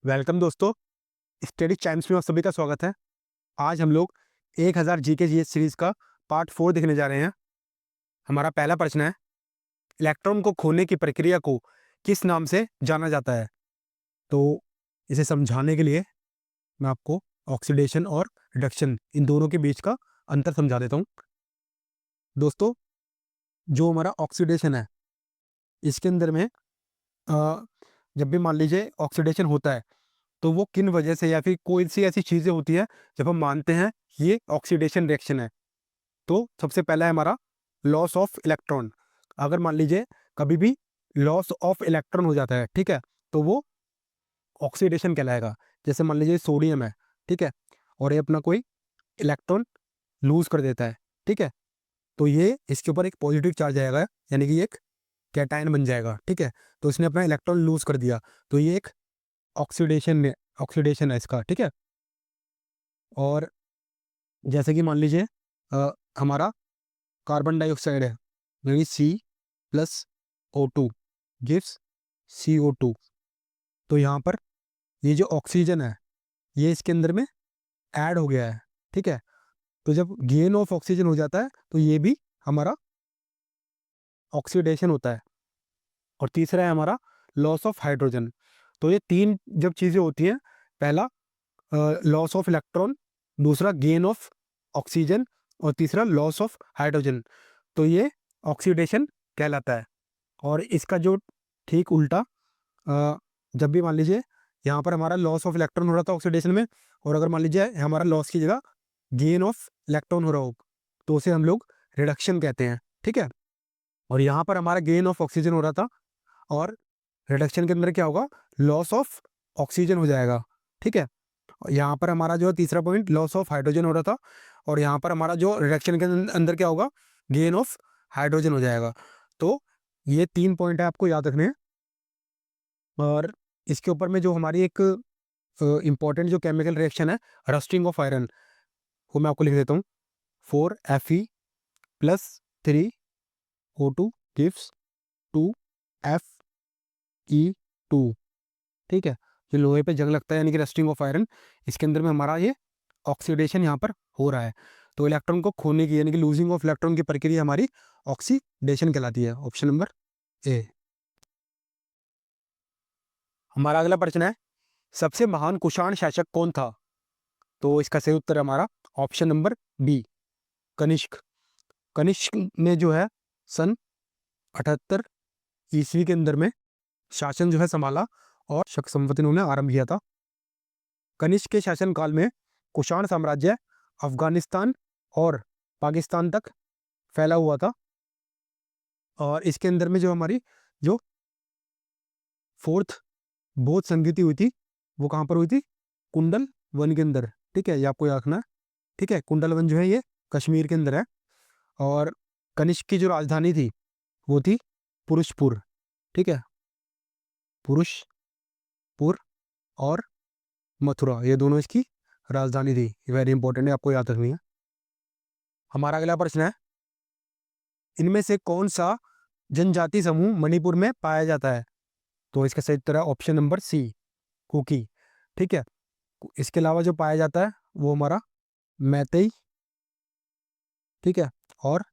Welcome दोस्तों, study times में आप सभी का स्वागत है। आज हम लोग 1000 जीके जीएस सीरीज का पार्ट 4 देखने जा रहे हैं। हमारा पहला प्रश्न है, इलेक्ट्रॉन को खोने की प्रक्रिया को किस नाम से जाना जाता है? तो इसे समझाने के लिए मैं आपको ऑक्सीडेशन और रिडक्शन इन दोनों के बीच का अंतर समझा देता हूँ। दोस्तों, जो हमारा ऑक्सीडेशन है, इसके अंदर में जब भी मान लीजिए ऑक्सीडेशन होता है, तो वो किन वजह से या फिर कोई सी ऐसी चीज़ें होती हैं जब हम मानते हैं ये ऑक्सीडेशन रिएक्शन है। तो सबसे पहला है हमारा लॉस ऑफ इलेक्ट्रॉन। अगर मान लीजिए कभी भी लॉस ऑफ इलेक्ट्रॉन हो जाता है, ठीक है, तो वो ऑक्सीडेशन कहलाएगा। जैसे मान लीजिए सोडियम है, ठीक है, और ये अपना कोई इलेक्ट्रॉन लूज कर देता है, ठीक है, तो ये इसके ऊपर एक पॉजिटिव चार्ज आएगा, यानी कि एक कैटायन बन जाएगा, ठीक है। तो इसने अपना इलेक्ट्रॉन लूज कर दिया, तो ये एक ऑक्सीडेशन है इसका, ठीक है। और जैसे कि मान लीजिए हमारा कार्बन डाइऑक्साइड है, यानी C+O2 गिव्स CO2। तो यहाँ पर ये जो ऑक्सीजन है, ये इसके अंदर में ऐड हो गया है, ठीक है। तो जब गेन ऑफ ऑक्सीजन हो जाता है, तो ये भी हमारा ऑक्सीडेशन होता है। और तीसरा है हमारा लॉस ऑफ हाइड्रोजन। तो ये तीन जब चीज़ें होती हैं, पहला लॉस ऑफ इलेक्ट्रॉन, दूसरा गेन ऑफ ऑक्सीजन और तीसरा लॉस ऑफ हाइड्रोजन, तो ये ऑक्सीडेशन कहलाता है। और इसका जो ठीक उल्टा जब भी मान लीजिए यहाँ पर हमारा लॉस ऑफ इलेक्ट्रॉन हो रहा था ऑक्सीडेशन में, और अगर मान लीजिए हमारा लॉस की जगह गेन ऑफ इलेक्ट्रॉन हो रहा हो, तो उसे हम लोग रिडक्शन कहते हैं, ठीक है। और यहाँ पर हमारा गेन ऑफ ऑक्सीजन हो रहा था, और रिडक्शन के अंदर क्या होगा, लॉस ऑफ ऑक्सीजन हो जाएगा, ठीक है। यहाँ पर हमारा जो तीसरा पॉइंट लॉस ऑफ हाइड्रोजन हो रहा था, और यहाँ पर हमारा जो रिडक्शन के अंदर क्या होगा, गेन ऑफ हाइड्रोजन हो जाएगा। तो ये 3 पॉइंट है, आपको याद रखने हैं। और इसके ऊपर में जो हमारी एक इम्पॉर्टेंट जो केमिकल रिएक्शन है, रस्टिंग ऑफ आयरन, वो मैं आपको लिख देता हूँ। 4Fe+3O2 गिव्स 2Fe2, ठीक है। जो लोहे पे जंग लगता है, यानी कि रस्टिंग ऑफ आयरन, इसके अंदर में हमारा ये ऑक्सीडेशन यहाँ पर हो रहा है। तो इलेक्ट्रॉन को खोने की, यानी कि लूजिंग ऑफ इलेक्ट्रॉन की प्रक्रिया हमारी ऑक्सीडेशन कहलाती है। Option number A. हमारा अगला प्रश्न है, सबसे महान कुषाण शासक कौन था? तो इसका सही उत्तर है हमारा option number B, Kanishka. Kanishka ने जो है सन 78 ईस्वी के अंदर में शासन जो है संभाला, और शक संवत इन्होंने आरंभ किया था। कनिष्क के शासनकाल में कुषाण साम्राज्य अफगानिस्तान और पाकिस्तान तक फैला हुआ था। और इसके अंदर में जो हमारी जो फोर्थ बौद्ध संगीति हुई थी, वो कहाँ पर हुई थी? कुंडल वन के अंदर, ठीक है, ये आपको याद रखना है, ठीक है। कुंडल वन जो है ये कश्मीर के अंदर है। और कनिष्क की जो राजधानी थी वो थी पुरुषपुर, ठीक है। पुरुषपुर और मथुरा, ये दोनों इसकी राजधानी थी। वेरी इंपॉर्टेंट है, आपको याद रखनी है। हमारा अगला प्रश्न है, इनमें से कौन सा जनजाति समूह मणिपुर में पाया जाता है? तो इसका सही उत्तर है ऑप्शन नंबर सी, कुकी, ठीक है। इसके अलावा जो पाया जाता है वो हमारा मैतेई, ठीक है, और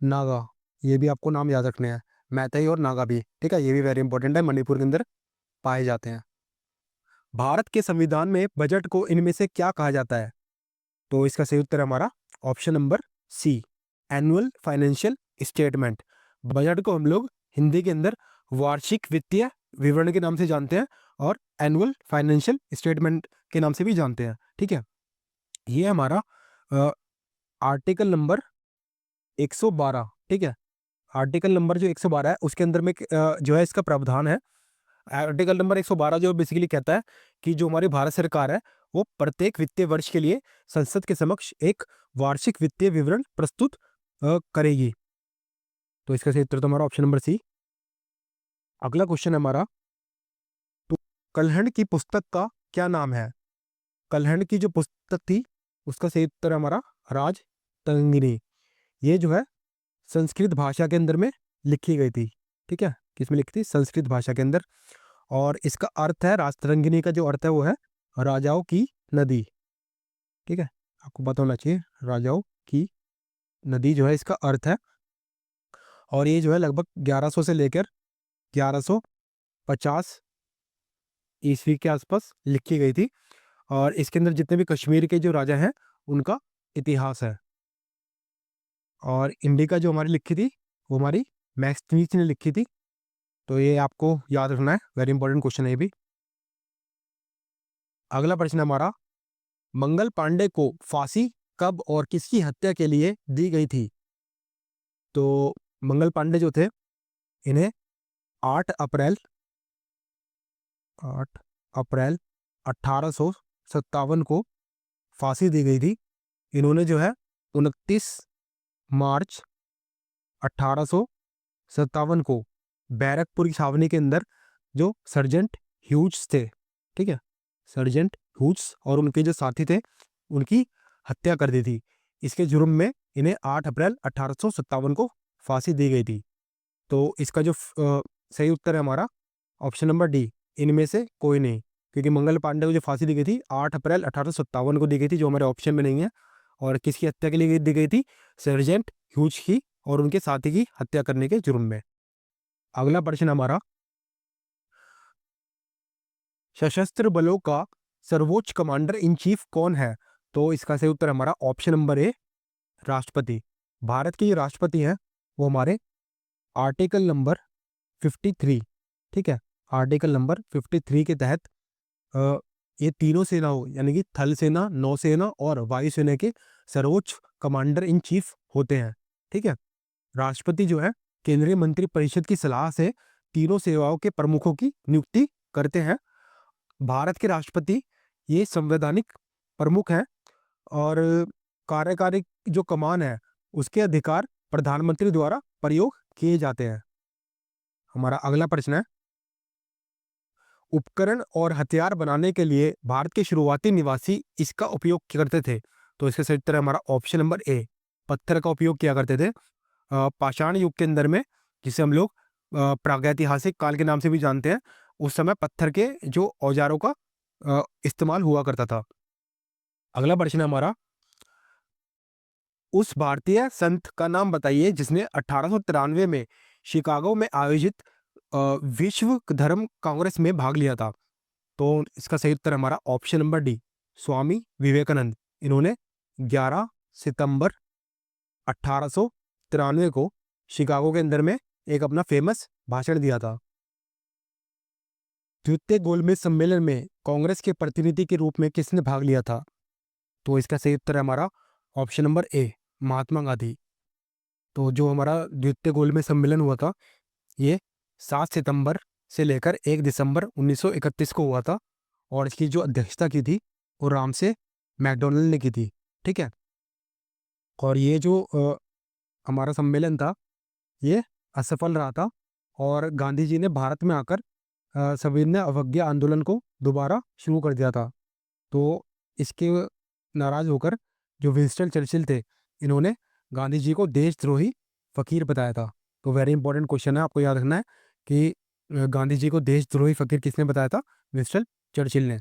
नागा, ये भी आपको नाम याद रखने हैं। मैतेई और नागा भी, ठीक है, ये भी वेरी इंपॉर्टेंट है, मणिपुर के अंदर पाए जाते हैं। भारत के संविधान में बजट को इनमें से क्या कहा जाता है? तो इसका सही उत्तर है हमारा option number C, annual financial statement. Budget को हम लोग हिंदी के अंदर वार्षिक वित्तीय विवरण के नाम से जानते हैं, और एनुअल फाइनेंशियल स्टेटमेंट के नाम से भी जानते हैं, ठीक है। ये हमारा आर्टिकल नंबर 112, ठीक है। आर्टिकल नंबर जो 112 है, उसके अंदर में जो है इसका प्रावधान है। आर्टिकल नंबर 112 जो बेसिकली कहता है कि जो हमारी भारत सरकार है, वो प्रत्येक वित्तीय वर्ष के लिए संसद के समक्ष एक वार्षिक वित्तीय विवरण प्रस्तुत करेगी। तो इसका सही उत्तर तो हमारा ऑप्शन नंबर सी। अगला क्वेश्चन है हमारा, तो कल्हण की पुस्तक का क्या नाम है? कल्हण की जो पुस्तक थी, उसका सही उत्तर है हमारा राजतरंगिणी। ये जो है संस्कृत भाषा के अंदर में लिखी गई थी, ठीक है। किसमें लिखी थी? संस्कृत भाषा के अंदर। और इसका अर्थ है, राजतरंगिणी का जो अर्थ है वो है राजाओं की नदी। ठीक है, आपको पता होना चाहिए, राजाओं की नदी जो है इसका अर्थ है। और ये जो है लगभग 1100 से लेकर 1150 ईस्वी के आसपास लिखी गई थी। और इसके अंदर जितने भी कश्मीर के जो राजा हैं उनका इतिहास है। और इंडिका जो हमारी लिखी थी वो हमारी मैक्सनीच ने लिखी थी। तो ये आपको याद रखना है, वेरी इंपॉर्टेंट क्वेश्चन है ये भी। अगला प्रश्न हमारा, मंगल पांडे को फांसी कब और किसकी हत्या के लिए दी गई थी? तो मंगल पांडे जो थे इन्हें 8 अप्रैल 8 अप्रैल 1857 को फांसी दी गई थी। इन्होंने जो है 29 मार्च 1857 को बैरकपुर की छावनी के अंदर जो सर्जेंट ह्यूज थे, ठीक है, सर्जेंट ह्यूज और उनके जो साथी थे उनकी हत्या कर दी थी। इसके जुर्म में इन्हें 8 अप्रैल 1857 को फांसी दी गई थी। तो इसका जो सही उत्तर है हमारा ऑप्शन नंबर डी, इनमें से कोई नहीं। क्योंकि मंगल पांडे को जो फांसी दी गई थी 8 अप्रैल 1857 को दी गई थी, जो हमारे ऑप्शन में नहीं है। और किसकी हत्या के लिए दी गई थी? सर्जेंट ह्यूज की और उनके साथी की हत्या करने के जुर्म में। अगला प्रश्न हमारा, सशस्त्र बलों का सर्वोच्च कमांडर इन चीफ कौन है? तो इसका सही उत्तर हमारा ऑप्शन नंबर ए, राष्ट्रपति। भारत के जो राष्ट्रपति हैं वो हमारे आर्टिकल नंबर 53, ठीक है, आर्टिकल नंबर 53 के तहत ये तीनों सेनाओं यानी कि थल सेना, नौसेना और वायुसेना के सर्वोच्च कमांडर इन चीफ होते हैं। ठीक है, राष्ट्रपति जो है केंद्रीय मंत्री परिषद की सलाह से तीनों सेवाओं के प्रमुखों की नियुक्ति करते हैं। भारत के राष्ट्रपति ये संवैधानिक प्रमुख हैं और कार्यकारी जो कमान है उसके अधिकार प्रधानमंत्री द्वारा प्रयोग किए जाते हैं। हमारा अगला प्रश्न है, उपकरण और हथियार बनाने के लिए भारत के शुरुआती निवासी इसका उपयोग करते थे? तो इसका सही उत्तर है हमारा ऑप्शन नंबर ए, पत्थर का उपयोग किया करते थे। पाषाण युग के अंदर में, जिसे हम लोग प्रागैतिहासिक काल के नाम से भी जानते हैं, उस समय पत्थर के जो औजारों का इस्तेमाल हुआ करता था। अगला प्रश्न है हमारा, उस भारतीय संत का नाम बताइए जिसने 1893 में शिकागो में आयोजित विश्व धर्म कांग्रेस में भाग लिया था। तो इसका सही उत्तर हमारा option number D, Swami Vivekananda. इन्होंने 11 सितंबर 1893 को शिकागो के अंदर में एक अपना फेमस भाषण दिया था। द्वितीय गोलमेज सम्मेलन में कांग्रेस के प्रतिनिधि के रूप में किसने भाग लिया था? तो इसका सही उत्तर है हमारा option number A, Mahatma Gandhi. तो जो हमारा द्वितीय गोलमेज सम्मेलन हुआ था ये 7 सितंबर से लेकर 1 दिसंबर 1931 को हुआ था। और इसकी जो अध्यक्षता की थी वो रामसे मैकडोनल्ड ने की थी। ठीक है, और ये जो हमारा सम्मेलन था ये असफल रहा था और गांधी जी ने भारत में आकर सविनय अवज्ञा आंदोलन को दोबारा शुरू कर दिया था। तो इसके नाराज होकर जो विंस्टन चर्चिल थे इन्होंने गांधी जी को देशद्रोही फकीर बताया था। तो वेरी इंपॉर्टेंट क्वेश्चन है, आपको याद रखना है कि गांधी जी को देशद्रोही फकीर किसने बताया था? विंस्टन चर्चिल ने।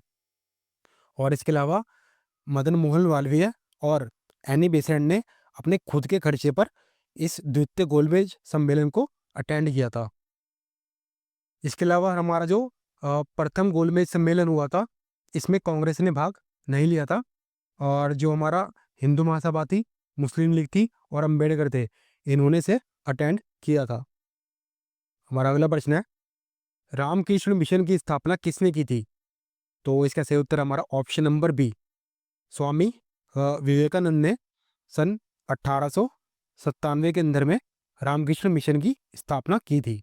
और इसके अलावा मदन मोहन मालवीय और एनी बेसेंट ने अपने खुद के खर्चे पर इस द्वितीय गोलमेज सम्मेलन को अटेंड किया था। इसके अलावा हमारा जो प्रथम गोलमेज सम्मेलन हुआ था इसमें कांग्रेस ने भाग नहीं लिया था। और जो हमारा हिंदू महासभा थी, मुस्लिम लीग थी और अम्बेडकर थे, इन्होंने से अटेंड किया था। हमारा अगला प्रश्न है, रामकृष्ण मिशन की स्थापना किसने की थी? तो इसका सही उत्तर हमारा option number B, Swami Vivekananda ने सन 1897 के अंदर में रामकृष्ण मिशन की स्थापना की थी।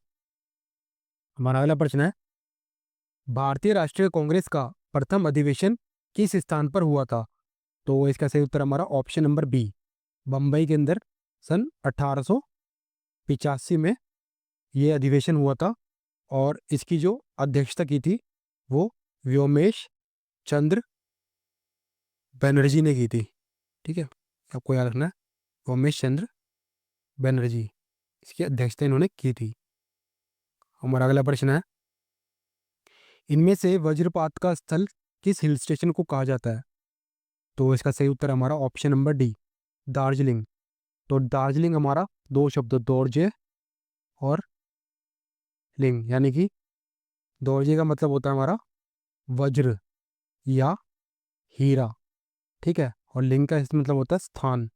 हमारा अगला प्रश्न है, भारतीय राष्ट्रीय कांग्रेस का प्रथम अधिवेशन किस स्थान पर हुआ था? तो इसका सही उत्तर हमारा ऑप्शन नंबर बी, बम्बई के अंदर सन 1885 में ये अधिवेशन हुआ था। और इसकी जो अध्यक्षता की थी वो व्योमेश चंद्र बनर्जी ने की थी। ठीक है, आपको याद रखना है, व्योमेश चंद्र बनर्जी इसकी अध्यक्षता इन्होंने की थी। हमारा अगला प्रश्न है, इनमें से वज्रपात का स्थल किस हिल स्टेशन को कहा जाता है? तो इसका सही उत्तर हमारा ऑप्शन नंबर डी, दार्जिलिंग। तो दार्जिलिंग हमारा दो शब्द दोर्जे और लिंग, यानी कि दोर्जे का मतलब होता है हमारा वज्र या हीरा, ठीक है, और लिंग का इसका मतलब होता है स्थान,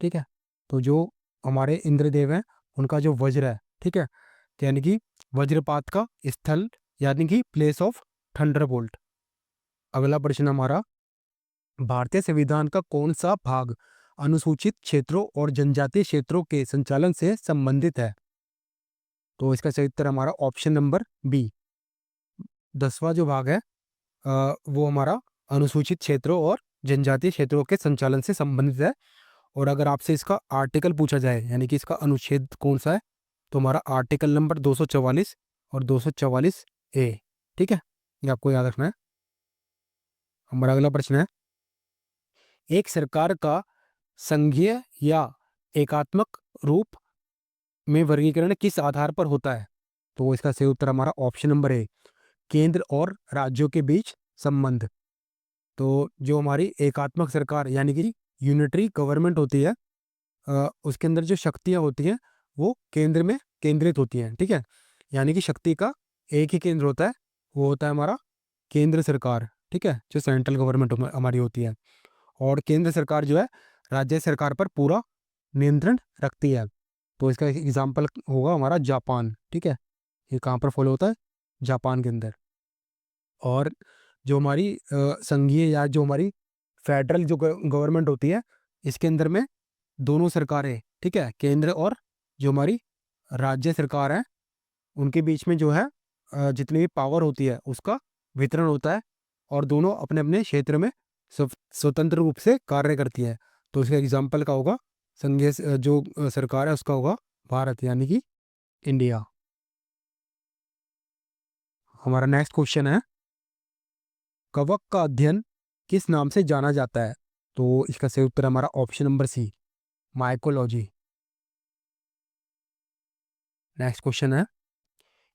ठीक है। तो जो हमारे इंद्रदेव हैं उनका जो वज्र है, ठीक है, तो यानी कि वज्रपात का स्थल, यानी कि प्लेस ऑफ थंडरबोल्ट। अगला प्रश्न हमारा, भारतीय संविधान का कौन सा भाग अनुसूचित क्षेत्रों और जनजातीय क्षेत्रों के संचालन से संबंधित है? तो इसका सही उत्तर हमारा ऑप्शन नंबर बी, 10वां जो भाग है वो हमारा अनुसूचित क्षेत्रों और जनजातीय क्षेत्रों के संचालन से संबंधित है। और अगर आपसे इसका आर्टिकल पूछा जाए, यानी कि इसका अनुच्छेद कौन सा है, तो हमारा आर्टिकल नंबर 244 और 244 ए, ठीक है, ये आपको याद रखना है। हमारा अगला प्रश्न है, एक सरकार का संघीय या एकात्मक रूप में वर्गीकरण किस आधार पर होता है? तो इसका सही उत्तर हमारा ऑप्शन नंबर ए, केंद्र और राज्यों के बीच संबंध। तो जो हमारी एकात्मक सरकार यानी कि यूनिटरी गवर्नमेंट होती है, उसके अंदर जो शक्तियाँ होती हैं वो केंद्र में केंद्रित होती हैं, ठीक है, यानी कि शक्ति का एक ही केंद्र होता है, वो होता है हमारा केंद्र सरकार, ठीक है, जो सेंट्रल गवर्नमेंट हमारी होती है। और केंद्र सरकार जो है राज्य सरकार पर पूरा नियंत्रण रखती है। तो इसका एग्जाम्पल होगा हमारा जापान, ठीक है, ये कहाँ पर फॉलो होता है? जापान के अंदर। और जो हमारी संघीय या जो हमारी फेडरल जो गवर्नमेंट होती है, इसके अंदर में दोनों सरकारें, ठीक है, केंद्र और जो हमारी राज्य सरकार है, उनके बीच में जो है जितनी भी पावर होती है उसका वितरण होता है, और दोनों अपने अपने क्षेत्र में स्वतंत्र रूप से कार्य करती है। तो इसका एग्जाम्पल का होगा संघीय जो सरकार है उसका होगा भारत, यानी कि इंडिया। हमारा नेक्स्ट क्वेश्चन है, कवक का अध्ययन किस नाम से जाना जाता है? तो इसका सही उत्तर हमारा option number C, mycology. Next question है,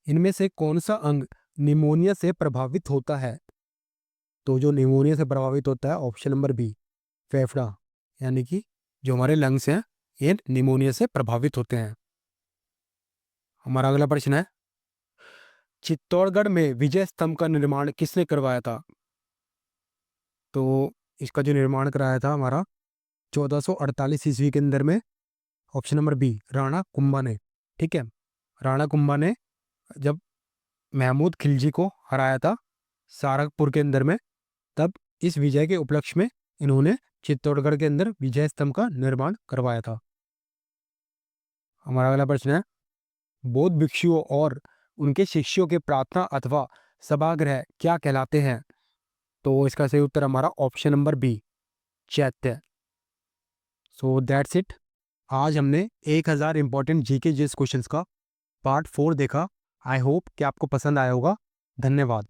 इनमें से कौन सा अंग निमोनिया से प्रभावित होता है? तो जो निमोनिया से प्रभावित होता है ऑप्शन नंबर बी, फेफड़ा, यानी कि जो हमारे लंग्स हैं ये निमोनिया से प्रभावित होते हैं। हमारा अगला प्रश्न है, चित्तौड़गढ़ में विजय स्तंभ का निर्माण किसने करवाया था? तो इसका जो निर्माण कराया था हमारा 1448 ईस्वी के अंदर में, option number B, Rana Kumbha ने, ठीक है। राणा कुंभा ने जब महमूद खिलजी को हराया था सारंगपुर के अंदर में, तब इस विजय के उपलक्ष्य में इन्होंने चित्तौड़गढ़ के अंदर विजय स्तंभ का निर्माण करवाया था। हमारा अगला प्रश्न है, बौद्ध भिक्षुओं और उनके शिष्यों के प्रार्थना अथवा सभागृह क्या कहलाते हैं? तो इसका सही उत्तर हमारा ऑप्शन नंबर बी, चैत्य। So that's it. आज हमने 1000 इंपॉर्टेंट जीके जीएस क्वेश्चंस का पार्ट 4 देखा। आई होप कि आपको पसंद आया होगा। धन्यवाद।